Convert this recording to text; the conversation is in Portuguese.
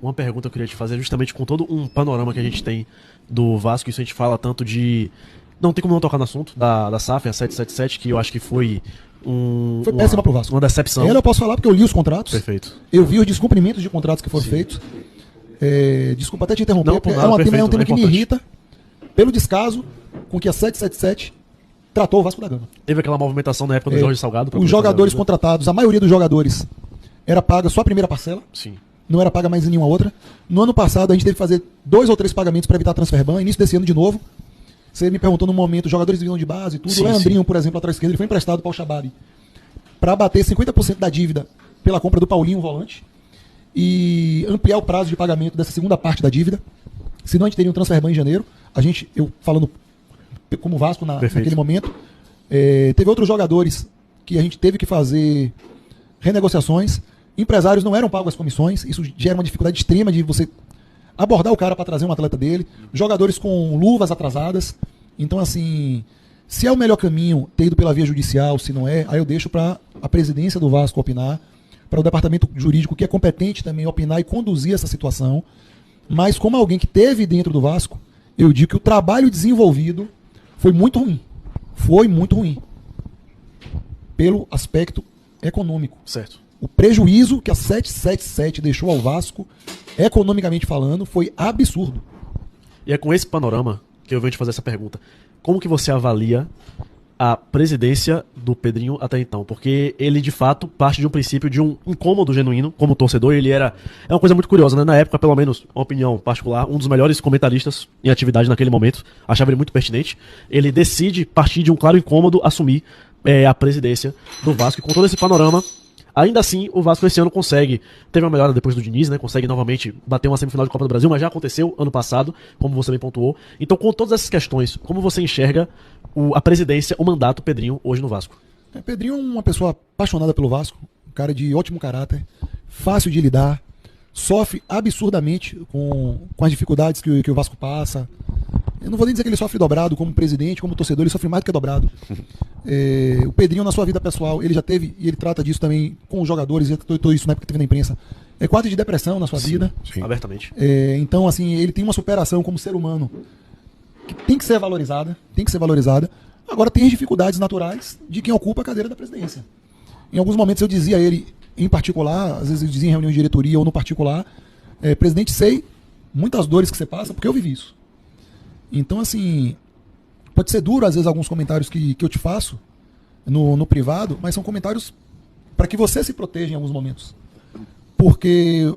Uma pergunta que eu queria te fazer, justamente com todo um panorama que a gente tem do Vasco, isso a gente fala tanto de... Não tem como não tocar no assunto da SAF, a 777, que eu acho que foi Foi péssima pro Vasco. uma decepção. Ela eu posso falar porque eu li os contratos. Perfeito. Eu vi os descumprimentos de contratos que foram feitos. Desculpa até te interromper, Não, por porque nada, é um tema perfeito, que me importante. irrita pelo descaso com que a 777 tratou o Vasco da Gama. Teve aquela movimentação na época do Jorge Salgado. pra Os poder fazer jogadores a ajuda. contratados, a maioria dos jogadores era paga só a primeira parcela, Sim. não era paga mais em nenhuma outra. No ano passado a gente teve que fazer 2 ou 3 pagamentos para evitar transfer ban. Início desse ano de novo. Você me perguntou no momento, jogadores de divisão de base e tudo. Sim, o Leandrinho, por exemplo, atrás esquerda, ele foi emprestado para o Xabari para bater 50% da dívida pela compra do Paulinho, o volante, e ampliar o prazo de pagamento dessa segunda parte da dívida. Senão a gente teria um transfer ban em janeiro. Eu falando como Vasco naquele momento. Teve outros jogadores que a gente teve que fazer renegociações. Empresários não eram pagos as comissões. Isso gera uma dificuldade extrema de você abordar o cara para trazer um atleta dele. Jogadores com luvas atrasadas. Então, assim, se é o melhor caminho ter ido pela via judicial, se não é, aí eu deixo para a presidência do Vasco opinar, para o departamento jurídico, que é competente também, opinar e conduzir essa situação. Mas como alguém que teve dentro do Vasco, eu digo que o trabalho desenvolvido foi muito ruim. Foi muito ruim. Pelo aspecto econômico. Certo. O prejuízo que a 777 deixou ao Vasco, economicamente falando, foi absurdo. E é com esse panorama que eu venho te fazer essa pergunta. Como que você avalia a presidência do Pedrinho até então? Porque ele, de fato, parte de um princípio de um incômodo genuíno como torcedor. Ele era... É uma coisa muito curiosa, né? Na época, pelo menos, uma opinião particular, um dos melhores comentaristas em atividade naquele momento. Achava ele muito pertinente. Ele decide, partir de um claro incômodo, assumir a presidência do Vasco. E com todo esse panorama... Ainda assim, o Vasco esse ano consegue, teve uma melhora depois do Diniz, né? Consegue novamente bater uma semifinal de Copa do Brasil, mas já aconteceu ano passado, como você bem pontuou. Então, com todas essas questões, como você enxerga a presidência, o mandato Pedrinho hoje no Vasco? Pedrinho é uma pessoa apaixonada pelo Vasco, um cara de ótimo caráter, fácil de lidar, sofre absurdamente com as dificuldades que o Vasco passa. Eu não vou nem dizer que ele sofre dobrado como presidente, como torcedor, ele sofre mais do que dobrado. O Pedrinho, na sua vida pessoal, ele já teve, e ele trata disso também com os jogadores, ele tratou isso na época que teve na imprensa, quadro de depressão na sua vida. Sim. Abertamente. Então, assim, ele tem uma superação como ser humano que tem que ser valorizada, Agora, tem as dificuldades naturais de quem ocupa a cadeira da presidência. Em alguns momentos eu dizia a ele, em particular, às vezes eu dizia em reunião de diretoria ou no particular, presidente, sei muitas dores que você passa, porque eu vivi isso. Então, assim, pode ser duro, às vezes, alguns comentários que eu te faço no privado, mas são comentários para que você se proteja em alguns momentos. Porque